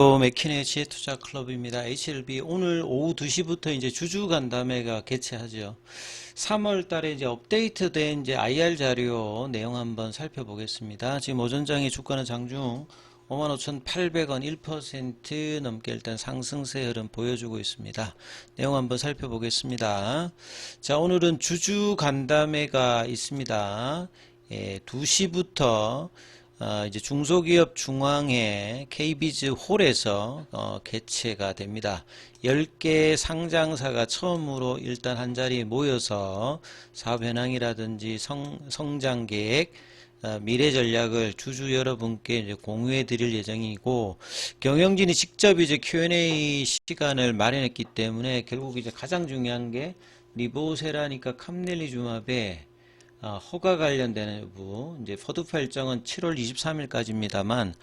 맥키네 지혜투자 클럽입니다. HLB 오늘 오후 2시부터 이제 주주 간담회가 개최하죠. 3월 달에 이제 업데이트된 이제 IR 자료 내용 한번 살펴보겠습니다. 지금 오전장의 주가는 장중 55,800원 1% 넘게 일단 상승세 흐름 보여주고 있습니다. 내용 한번 살펴보겠습니다. 자, 오늘은 주주 간담회가 있습니다. 2시부터 이제 중소기업 중앙회 KB즈 홀에서 개최가 됩니다. 10개 상장사가 처음으로 일단 한자리에 모여서 사업 현황이라든지 성장 계획, 미래 전략을 주주 여러분께 이제 공유해 드릴 예정이고, 경영진이 직접 이제 Q&A 시간을 마련했기 때문에 결국 이제 가장 중요한 게 리보세라니까 캄넬리주마베 허가 관련되는 여부, 이제 포드파 일정은 7월 23일까지입니다만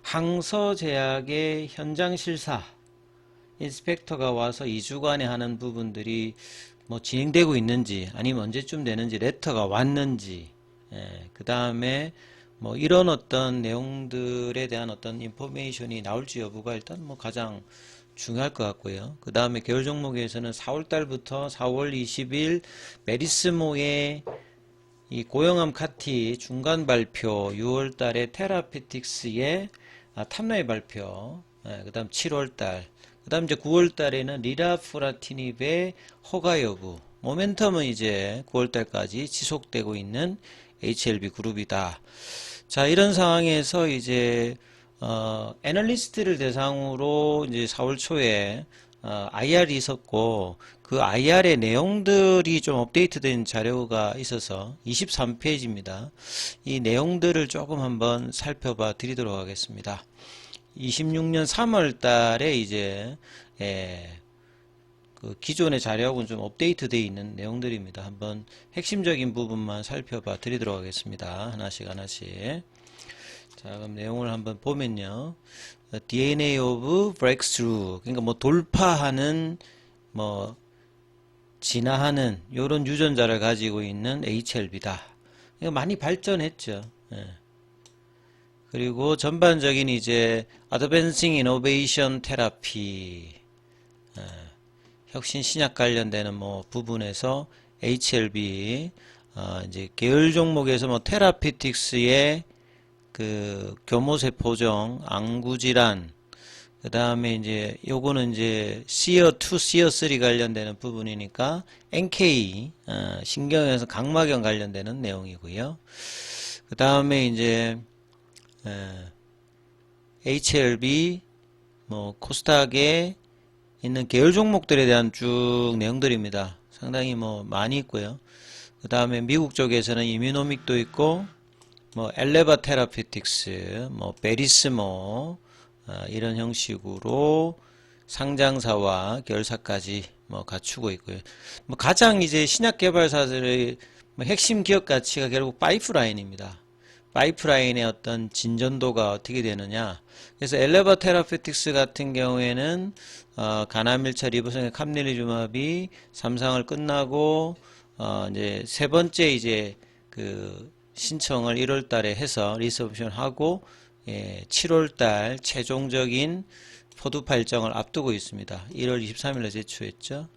항서제약의 현장 실사 인스펙터가 와서 2주간에 하는 부분들이 뭐 진행되고 있는지 아니면 언제쯤 되는지 레터가 왔는지, 그 다음에 뭐 이런 어떤 내용들에 대한 어떤 인포메이션이 나올지 여부가 일단 뭐 가장 중요할 것 같고요. 그 다음에 계열 종목에서는 4월달부터 4월 20일 메리스모의 이 고영암 카티 중간 발표, 6월달에 테라피틱스의 탑라인 발표, 그 다음 7월달, 그 다음 이제 9월달에는 리라프라티닙의 허가 여부, 모멘텀은 이제 9월달까지 지속되고 있는 HLB 그룹이다. 자, 이런 상황에서 이제 애널리스트를 대상으로 이제 4월 초에 IR이 있었고, 그 IR의 내용들이 좀 업데이트된 자료가 있어서 23페이지입니다. 이 내용들을 조금 한번 살펴봐 드리도록 하겠습니다. 26년 3월 달에 이제 그 기존의 자료하고는 좀 업데이트되어 있는 내용들입니다. 한번 핵심적인 부분만 살펴봐 드리도록 하겠습니다. 하나씩. 자, 그럼 내용을 한번 보면요. DNA of breakthrough. 그러니까 뭐 돌파하는, 뭐 진화하는 요런 유전자를 가지고 있는 HLB다. 많이 발전했죠. 그리고 전반적인 이제 Advancing Innovation Therapy, 혁신 신약 관련되는 뭐 부분에서 HLB, 이제 계열 종목에서 뭐 테라피틱스의 그 교모세포종, 안구질환, 그 다음에 이제 요거는 이제 시어2, 시어3 관련되는 부분이니까 NK, 신경에서 각막염 관련되는 내용이고요. 그 다음에 이제 HLB, 뭐 코스닥에 있는 계열 종목들에 대한 쭉 내용들입니다. 상당히 뭐 많이 있고요. 그 다음에 미국 쪽에서는 이뮤노믹도 있고, 뭐 엘레바 테라피틱스, 뭐 베리스모, 이런 형식으로 상장사와 계열사까지 뭐 갖추고 있고요. 뭐 가장 이제 신약 개발사들의 뭐 핵심 기업 가치가 결국 파이프라인입니다. 파이프라인의 어떤 진전도가 어떻게 되느냐. 그래서 엘레바 테라피틱스 같은 경우에는 가나밀차 리보성의 캄넬리주마비 3상을 끝나고 이제 세 번째 이제 그 신청을 1월 달에 해서 리서브션 하고 7월달 최종적인 포드파 일정을 앞두고 있습니다. 1월 23일에 제출했죠.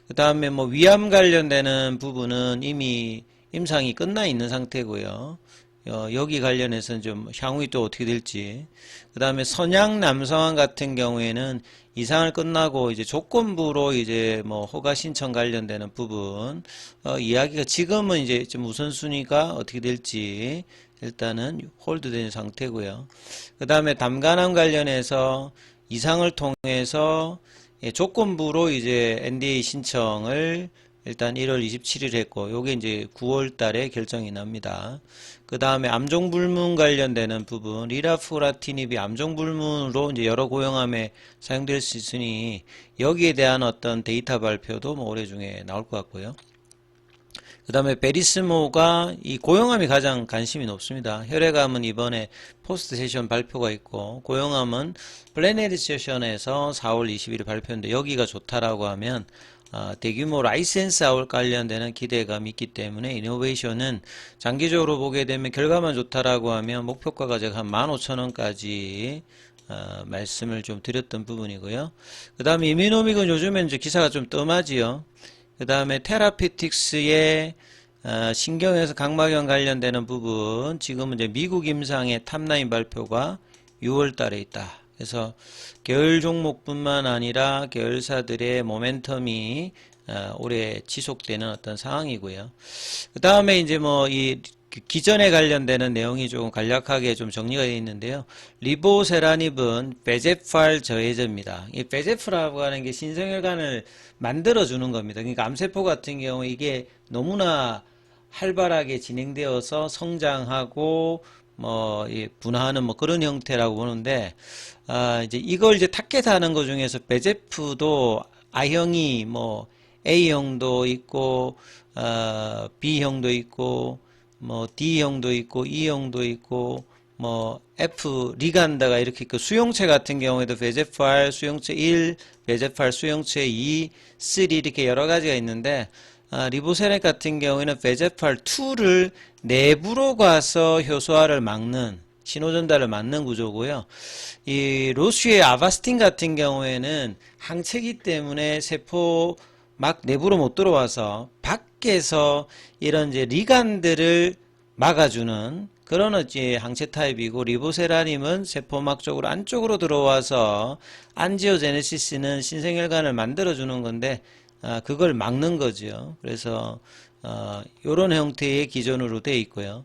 그 다음에 뭐 위암 관련되는 부분은 이미 임상이 끝나 있는 상태고요. 여기 관련해서는 좀 향후에 또 어떻게 될지. 그 다음에 선양 남성암 같은 경우에는 이상을 끝나고 이제 조건부로 이제 뭐 허가 신청 관련되는 부분 이야기가 지금은 이제 좀 우선순위가 어떻게 될지 일단은 홀드된 상태고요. 그 다음에 담간암 관련해서 이상을 통해서 조건부로 이제 NDA 신청을 일단 1월 27일 했고, 요게 이제 9월 달에 결정이 납니다. 그 다음에 암종불문 관련되는 부분, 리라프라티닙이 암종불문으로 이제 여러 고용암에 사용될 수 있으니, 여기에 대한 어떤 데이터 발표도 뭐 올해 중에 나올 것 같고요. 그 다음에 베리스모가 이 고용암이 가장 관심이 높습니다. 혈액암은 이번에 포스트 세션 발표가 있고, 고용암은 플래너리 세션에서 4월 20일 발표인데, 여기가 좋다라고 하면 대규모 라이센스 아웃 관련되는 기대감이 있기 때문에 이노베이션은 장기적으로 보게 되면 결과만 좋다라고 하면 목표가가 제가 한 15,000원까지 말씀을 좀 드렸던 부분이고요. 그 다음에 이뮤노믹은 요즘엔 이제 기사가 좀 뜸하지요. 그 다음에 테라피틱스의 신경에서 각막염 관련되는 부분, 지금은 이제 미국 임상의 탑라인 발표가 6월 달에 있다. 그래서 계열 종목뿐만 아니라 계열사들의 모멘텀이 올해 지속되는 어떤 상황이고요. 그 다음에 이제 뭐 이 기전에 관련되는 내용이 조금 간략하게 좀 정리가 되어 있는데요. 리보세라닙은 베제팔 저해제입니다. 이 베제프라고 하는 게 신생혈관을 만들어주는 겁니다. 그러니까 암세포 같은 경우 이게 너무나 활발하게 진행되어서 성장하고 뭐 분화하는 뭐 그런 형태라고 보는데, 이제 이걸 이제 타겟하는 것 중에서 베제프도 I형이 뭐 A형도 있고 B형도 있고 뭐 D형도 있고 E형도 있고 뭐 F 리간다가 이렇게 있고, 수용체 같은 경우에도 베제팔 수용체 1, 베제팔 수용체 2, 3 이렇게 여러 가지가 있는데, 리보세라닙 같은 경우에는 베제팔 2를 내부로 가서 효소화를 막는, 신호전달을 막는 구조고요. 이 로슈의 아바스틴 같은 경우에는 항체기 때문에 세포 막 내부로 못 들어와서 밖에서 이런 이제 리간들을 막아주는 그런 이제 항체 타입이고, 리보세라님은 세포막 쪽으로 안쪽으로 들어와서 안지오제네시스는 신생혈관을 만들어주는 건데, 그걸 막는 거죠. 그래서 이런 형태의 기존으로 되어 있고요.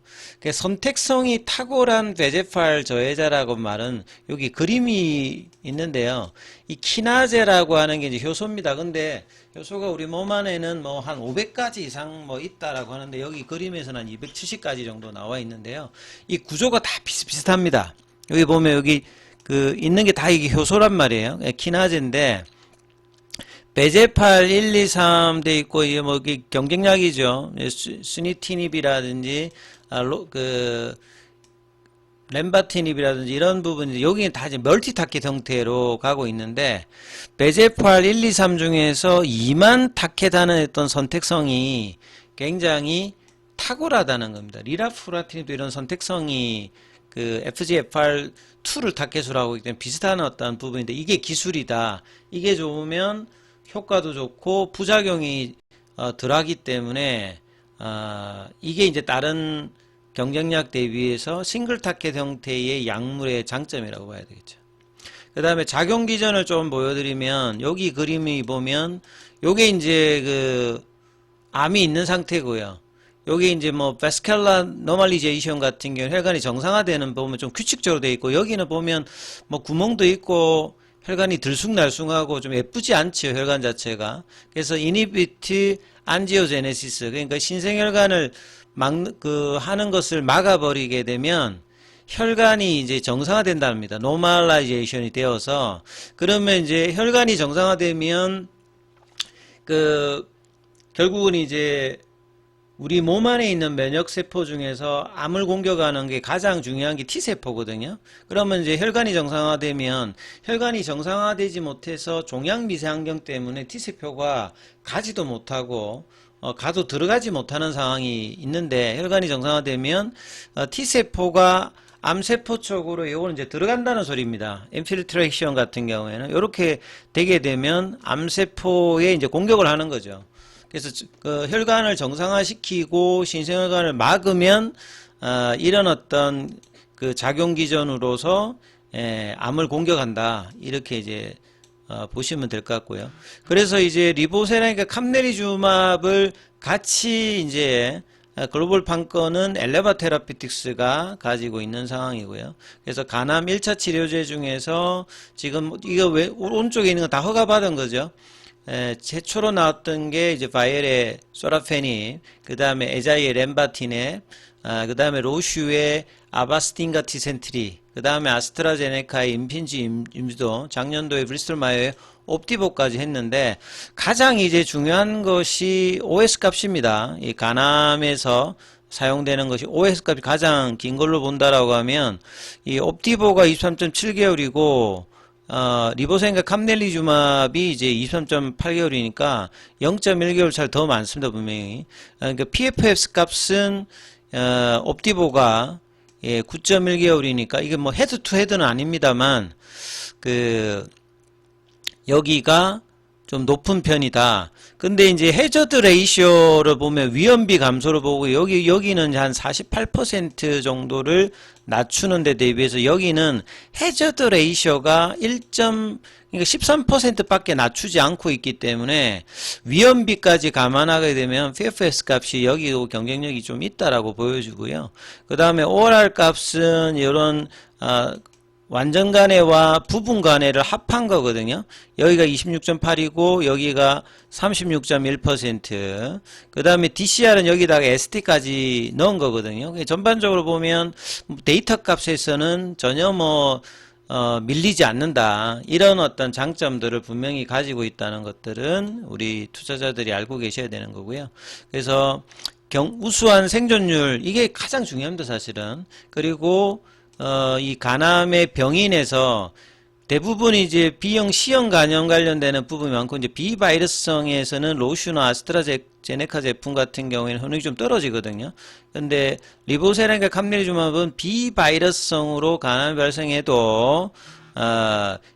선택성이 탁월한 베제팔 저해자라고 말은 여기 그림이 있는데요. 이 키나제라고 하는 게 이제 효소입니다. 근데 효소가 우리 몸 안에는 뭐 한 500가지 이상 뭐 있다라고 하는데, 여기 그림에서는 한 270가지 정도 나와 있는데요. 이 구조가 다 비슷비슷합니다. 여기 보면 여기 그 있는 게 다 이게 효소란 말이에요. 키나제인데 베제팔 1, 2, 3 돼 있고, 이게 뭐 경쟁약이죠. 스니티닙이라든지 렘바티닙이라든지 이런 부분이 여기는 다 이제 멀티타켓 형태로 가고 있는데, 베제팔 1, 2, 3 중에서 2만 타켓하는 어떤 선택성이 굉장히 탁월하다는 겁니다. 리라프라티닙도 이런 선택성이 그 FGFR2를 타켓으로 하고 있기 때문에 비슷한 어떤 부분인데, 이게 기술이다. 이게 좋으면 효과도 좋고 부작용이 덜하기 때문에 이게 이제 다른 경쟁약 대비해서 싱글 타켓 형태의 약물의 장점이라고 봐야 되겠죠. 그 다음에 작용 기전을 좀 보여드리면, 여기 그림이 보면 요게 이제 그 암이 있는 상태고요. 여기 이제 뭐 바스큘라 노멀리제이션 같은 경우는 혈관이 정상화되는 보면 좀 규칙적으로 되어 있고, 여기는 보면 뭐 구멍도 있고 혈관이 들쑥날쑥하고 좀 예쁘지 않죠, 혈관 자체가. 그래서 이니비트 안지오제네시스, 그러니까 신생혈관을 하는 것을 막아버리게 되면 혈관이 이제 정상화된답니다. 노멀라이제이션이 되어서. 그러면 이제 혈관이 정상화되면 결국은 이제 우리 몸 안에 있는 면역세포 중에서 암을 공격하는 게 가장 중요한 게 T세포거든요. 그러면 이제 혈관이 정상화되면, 혈관이 정상화되지 못해서 종양 미세환경 때문에 T세포가 가지도 못하고 가도 들어가지 못하는 상황이 있는데, 혈관이 정상화되면 T세포가 암세포 쪽으로 이거는 이제 들어간다는 소리입니다. 인필트레이션 같은 경우에는 이렇게 되게 되면 암세포에 이제 공격을 하는 거죠. 그래서 그 혈관을 정상화시키고 신생혈관을 막으면 이런 어떤 그 작용 기전으로서 암을 공격한다, 이렇게 이제 보시면 될 것 같고요. 그래서 이제 리보세라니까 캄네리주맙을 같이 이제 글로벌 판권은 엘레바 테라피틱스가 가지고 있는 상황이고요. 그래서 간암 1차 치료제 중에서 지금 이거 왜 오른쪽에 있는 거 다 허가받은 거죠. 최초로 나왔던 게 이제 바이엘의 소라페닙, 그 다음에 에자이의 렘바틴앱, 그 다음에 로슈의 아바스틴과 티센트리, 그 다음에 아스트라제네카의 임핀지 임지도, 작년도에 브리스톨 마이어의 옵티보까지 했는데, 가장 이제 중요한 것이 OS 값입니다. 이 간암에서 사용되는 것이 OS 값이 가장 긴 걸로 본다라고 하면, 이 옵티보가 23.7개월이고 리보세인과 캄넬리주맙이 이제 23.8개월이니까 0.1개월 차이 더 많습니다, 분명히. 그러니까 PFS 값은 옵티보가 예, 9.1개월이니까 이게 뭐 헤드 투 헤드는 아닙니다만 여기가 좀 높은 편이다. 근데 이제 해저드 레이쇼를 보면 위험비 감소를 보고 여기는 한 48% 정도를 낮추는 데 대비해서 여기는 해저드 레이쇼가 그러니까 13%밖에 낮추지 않고 있기 때문에 위험비까지 감안하게 되면 PFS 값이 여기도 경쟁력이 좀 있다라고 보여주고요. 그 다음에 ORR 값은 이런 완전 간회와 부분 간회를 합한 거거든요. 여기가 26.8이고 여기가 36.1%. 그 다음에 DCR은 여기다가 ST까지 넣은 거거든요. 전반적으로 보면 데이터 값에서는 전혀 밀리지 않는다. 이런 어떤 장점들을 분명히 가지고 있다는 것들은 우리 투자자들이 알고 계셔야 되는 거고요. 그래서 우수한 생존율, 이게 가장 중요합니다, 사실은. 그리고 이 간암의 병인에서 대부분 이제 B형, C형 간염 관련되는 부분이 많고, 이제 비바이러스성에서는 로슈나 아스트라제네카 제품 같은 경우에는 효능이 좀 떨어지거든요. 근데 리보세라인과 감리주마브는 비바이러스성으로 간암 발생해도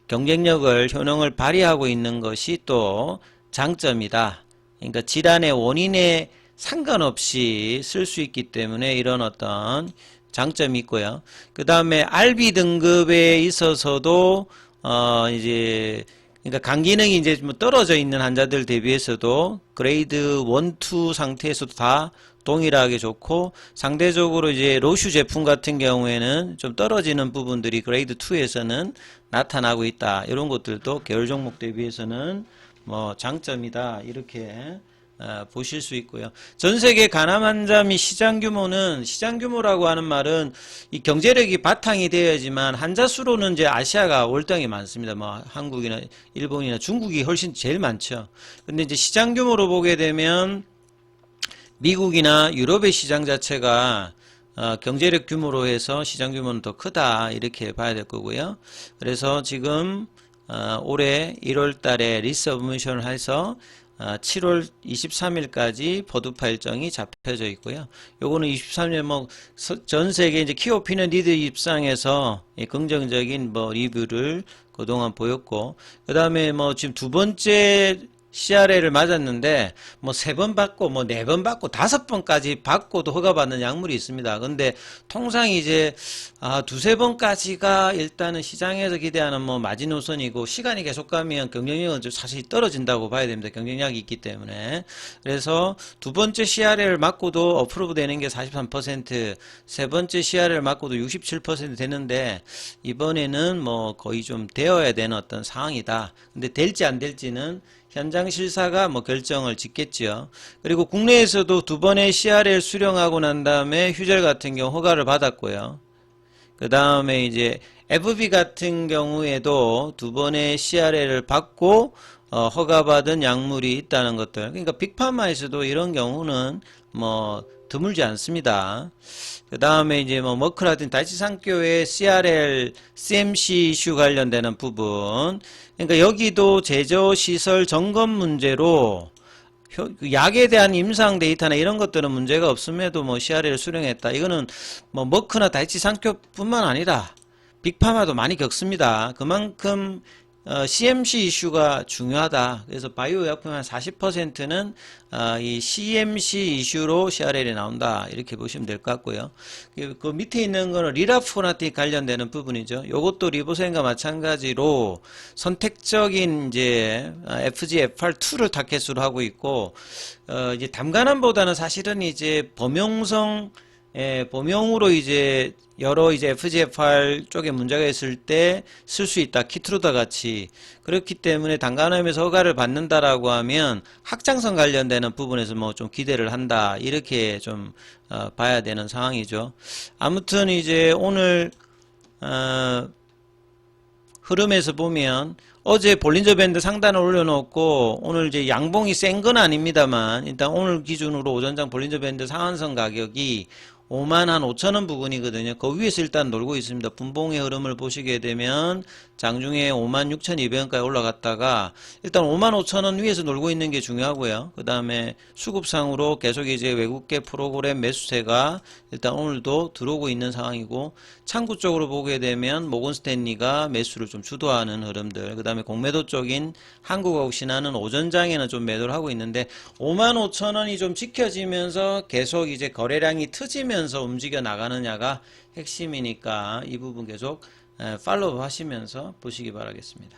경쟁력을, 효능을 발휘하고 있는 것이 또 장점이다. 그러니까 질환의 원인에 상관없이 쓸 수 있기 때문에 이런 어떤 장점이 있고요. 그 다음에 RB 등급에 있어서도 그러니까 간 기능이 이제 좀 떨어져 있는 환자들 대비해서도 그레이드 1, 2 상태에서도 다 동일하게 좋고, 상대적으로 이제 로슈 제품 같은 경우에는 좀 떨어지는 부분들이 그레이드 2에서는 나타나고 있다. 이런 것들도 계열 종목 대비해서는 장점이다. 이렇게 보실 수 있고요. 전 세계 간암 환자 및 시장 규모라고 하는 말은 이 경제력이 바탕이 되어야지만 환자 수로는 이제 아시아가 월등히 많습니다. 한국이나 일본이나 중국이 훨씬 제일 많죠. 근데 이제 시장 규모로 보게 되면 미국이나 유럽의 시장 자체가 경제력 규모로 해서 시장 규모는 더 크다, 이렇게 봐야 될 거고요. 그래서 지금 올해 1월 달에 리서브미션을 해서 7월 23일까지 버두파 일정이 잡혀져 있고요. 요거는 23일 전 세계 이제 키오피니언 리더 입장에서 긍정적인 리뷰를 그동안 보였고, 그 다음에 지금 두 번째 CRA를 맞았는데 3번 받고 4번 받고 5번까지 받고도 허가받는 약물이 있습니다. 근데 통상 이제 2-3번까지가 일단은 시장에서 기대하는 마지노선이고, 시간이 계속 가면 경쟁력은 좀 사실 떨어진다고 봐야 됩니다. 경쟁력이 있기 때문에. 그래서 두 번째 CRA를 맞고도 어프로브 되는 게 43%, 세 번째 CRA를 맞고도 67% 되는데, 이번에는 거의 좀 되어야 되는 어떤 상황이다. 근데 될지 안 될지는 현장 실사가 결정을 짓겠죠. 그리고 국내에서도 두 번의 CRA를 수령하고 난 다음에 휴젤 같은 경우 허가를 받았고요. 그 다음에 이제 FB 같은 경우에도 두 번의 CRA를 받고 허가받은 약물이 있다는 것들. 그러니까 빅파마에서도 이런 경우는 드물지 않습니다. 그 다음에 이제 머크라든 다이치상교의 CRL, CMC 이슈 관련되는 부분. 그러니까 여기도 제조시설 점검 문제로 약에 대한 임상 데이터나 이런 것들은 문제가 없음에도 CRL을 수령했다. 이거는 머크나 다이치상교뿐만 아니라 빅파마도 많이 겪습니다. 그만큼 CMC 이슈가 중요하다. 그래서 바이오 약품 한 40%는 이 CMC 이슈로 CRL이 나온다. 이렇게 보시면 될 것 같고요. 그 밑에 있는 거는 리라포나틱 관련되는 부분이죠. 요것도 리보센과 마찬가지로 선택적인 이제 FGFR2를 타켓으로 하고 있고, 이제 담간암보다는 사실은 이제 범용으로 이제 여러 이제 FGFR 쪽에 문제가 있을 때 쓸 수 있다. 키트루다 같이. 그렇기 때문에 담간암에서 허가를 받는다라고 하면 확장성 관련되는 부분에서 좀 기대를 한다. 이렇게 좀 봐야 되는 상황이죠. 아무튼 이제 오늘 흐름에서 보면 어제 볼린저 밴드 상단을 올려놓고 오늘 이제 양봉이 센 건 아닙니다만, 일단 오늘 기준으로 오전장 볼린저 밴드 상한선 가격이 5만 한 5천원 부근이거든요. 그 위에서 일단 놀고 있습니다. 분봉의 흐름을 보시게 되면 장중에 56,200원까지 올라갔다가 일단 55,000원 위에서 놀고 있는 게 중요하고요. 그 다음에 수급상으로 계속 이제 외국계 프로그램 매수세가 일단 오늘도 들어오고 있는 상황이고, 창구 쪽으로 보게 되면 모건스탠리가 매수를 좀 주도하는 흐름들, 그 다음에 공매도 쪽인 한국하고 신한은 오전장에는 좀 매도를 하고 있는데 55,000원이 좀 지켜지면서 계속 이제 거래량이 트지면서 움직여 나가느냐가 핵심이니까 이 부분 계속 팔로우 하시면서 보시기 바라겠습니다.